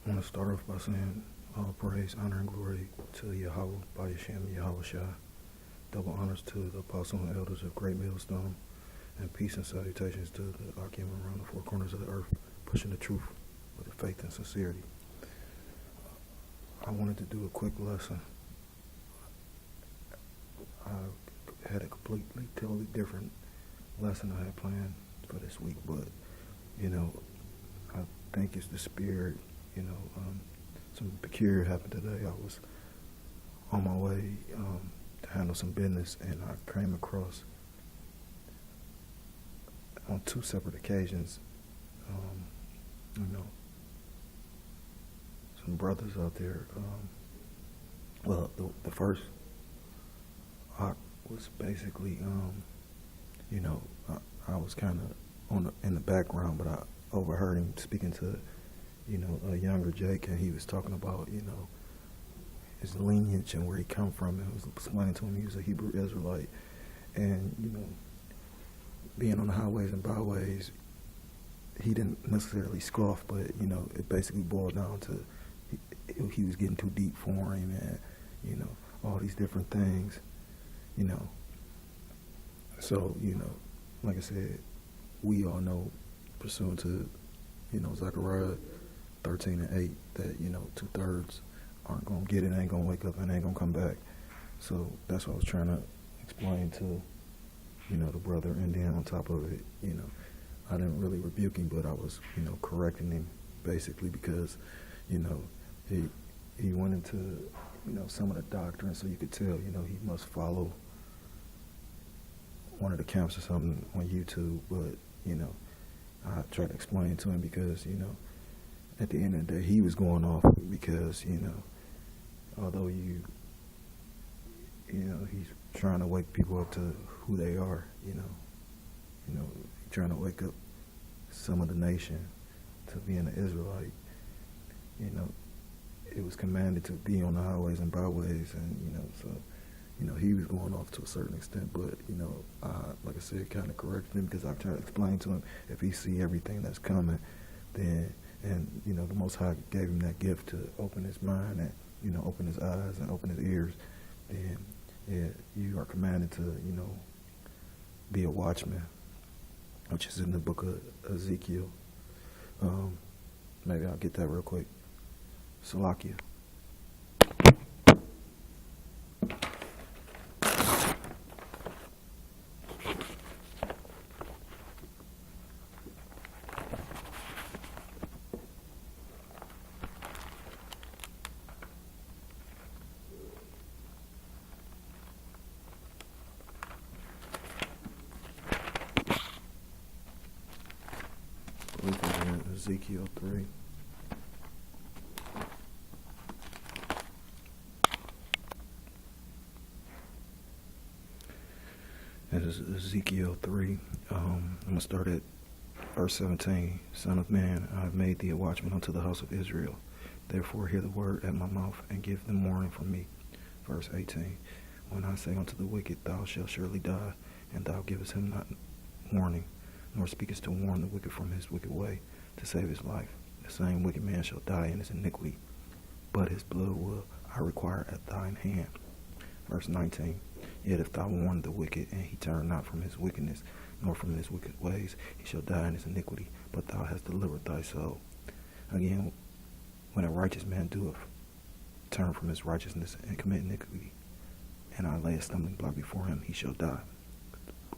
I want to start off by saying all praise, honor, and glory to Yahweh, by Yashem, Yahweh Shai. Double honors to the apostles and elders of Great Millstone, and peace and salutations to the Akim around the four corners of the earth, pushing the truth with faith and sincerity. I wanted to do a quick lesson. I had a completely, totally different lesson I had planned for this week, but, I think it's the spirit. Something peculiar happened today. I was on my way to handle some business, and I came across on two separate occasions, some brothers out there. The first I was basically, I was kind of in the background, but I overheard him speaking to, a younger Jake, and he was talking about, his lineage and where he come from, and I was explaining to him he was a Hebrew Israelite, and, being on the highways and byways, he didn't necessarily scoff, but, it basically boiled down to he was getting too deep for him, and, all these different things, So, like I said, we all know, pursuant to, Zechariah 13 and 8, that, 2/3 aren't going to get it, ain't going to wake up, and ain't going to come back. So that's what I was trying to explain to, the brother. And then on top of it, I didn't really rebuke him, but I was, correcting him basically because, he went into, some of the doctrine, so you could tell, he must follow one of the camps or something on YouTube. But, I tried to explain to him because, at the end of the day, he was going off because, although he's trying to wake people up to who they are, trying to wake up some of the nation to being an Israelite. It was commanded to be on the highways and byways, and, so, he was going off to a certain extent, but, I, like I said, kind of corrected him because I tried to explain to him if he see everything that's coming, then, and, the Most High gave him that gift to open his mind and, open his eyes and open his ears, then, yeah, you are commanded to, be a watchman, which is in the book of Ezekiel. Maybe I'll get that real quick. Salakia. Ezekiel 3. That is Ezekiel 3. I'm going to start at verse 17. Son of man, I have made thee a watchman unto the house of Israel. Therefore hear the word at my mouth, and give them warning from me. Verse 18. When I say unto the wicked, thou shalt surely die, and thou givest him not warning, nor speakest to warn the wicked from his wicked way, to save his life, the same wicked man shall die in his iniquity, but his blood will I require at thine hand. Verse 19. Yet if thou warn the wicked, and he turn not from his wickedness, nor from his wicked ways, he shall die in his iniquity, but thou hast delivered thy soul. Again, when a righteous man doeth turn from his righteousness and commit iniquity, and I lay a stumbling block before him, he shall die.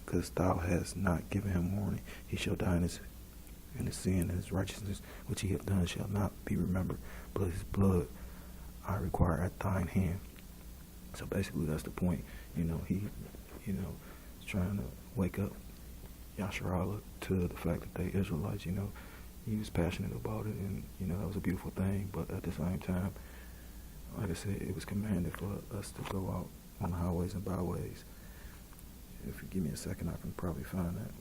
Because thou hast not given him warning, he shall die in his sin, and his righteousness which he hath done shall not be remembered, but his blood I require at thine hand. So basically that's the point. He is trying to wake up Yasharala to the fact that they Israelites. He was passionate about it, and that was a beautiful thing, but at the same time, like I said, it was commanded for us to go out on the highways and byways. If you give me a second, I can probably find that.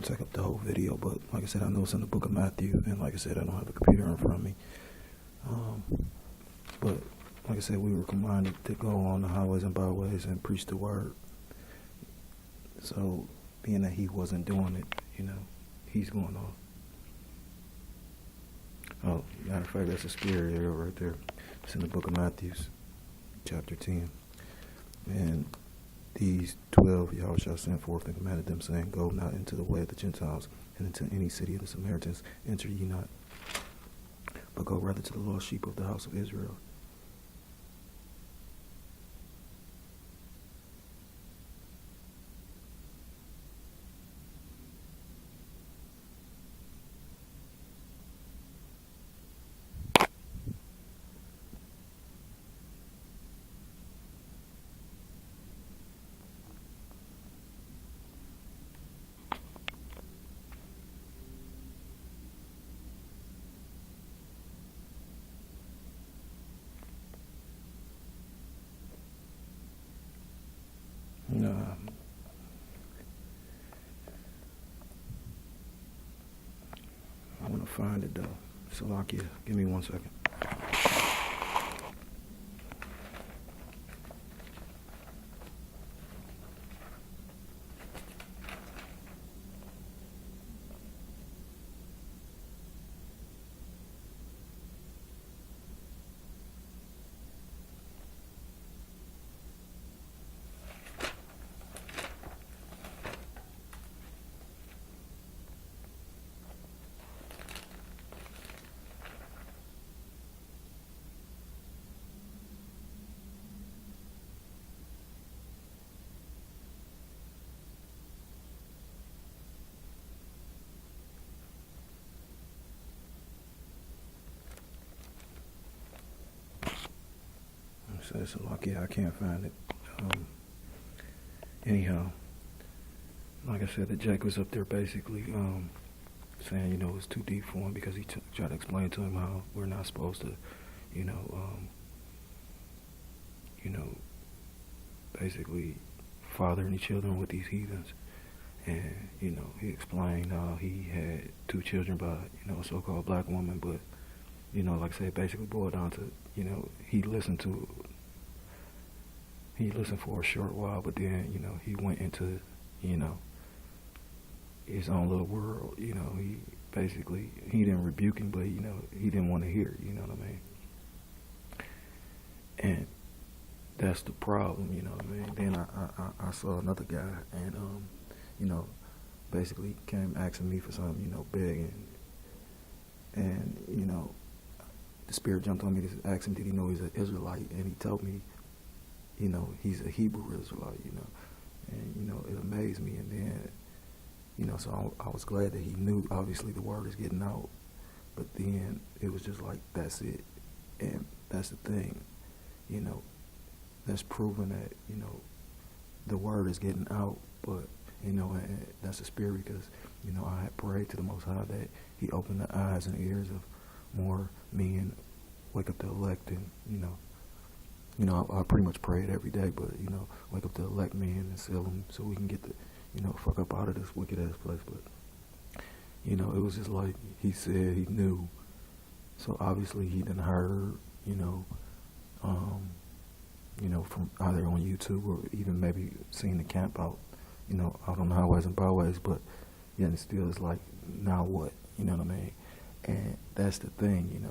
gonna take up the whole video, but like I said, I know it's in the book of Matthew, and like I said, I don't have a computer in front of me. But like I said, we were commanded to go on the highways and byways and preach the word. So, being that he wasn't doing it, he's going on. Oh, matter of fact, that's a scary area right there. It's in the book of Matthew, chapter 10. And these 12 y'all shall send forth and commanded them, saying, Go not into the way of the Gentiles, and into any city of the Samaritans enter ye not, but go rather to the lost sheep of the house of Israel. I want to find it though. Salakia, give me 1 second. So it's lucky I can't find it. Anyhow, like I said, that Jake was up there basically saying, it's too deep for him because he tried to explain to him how we're not supposed to, basically father any children with these heathens. And, he explained how he had 2 children by, a so-called black woman, but, like I said, basically boiled down to, he listened for a short while, but then, he went into, his own little world. He basically, he didn't rebuke him, but, he didn't want to hear, you know what I mean? And that's the problem, you know what I mean? Then I saw another guy, and, basically came asking me for something, begging. And, the spirit jumped on me to ask him, did he know he's an Israelite? And he told me, he's a Hebrew Israelite, and, it amazed me. And then, so I was glad that he knew, obviously the word is getting out, but then it was just like, that's it. And that's the thing, that's proven that, the word is getting out, but, and that's the spirit, because, I had prayed to the Most High that he opened the eyes and ears of more men, wake up the elect, and, I pretty much pray it every day, but, wake up the elect men and seal them so we can get the, fuck up out of this wicked ass place. But, it was just like he said he knew. So obviously he done heard, from either on YouTube or even maybe seen the camp out, out on the highways and byways, but yeah, and still it's like, now what? You know what I mean? And that's the thing,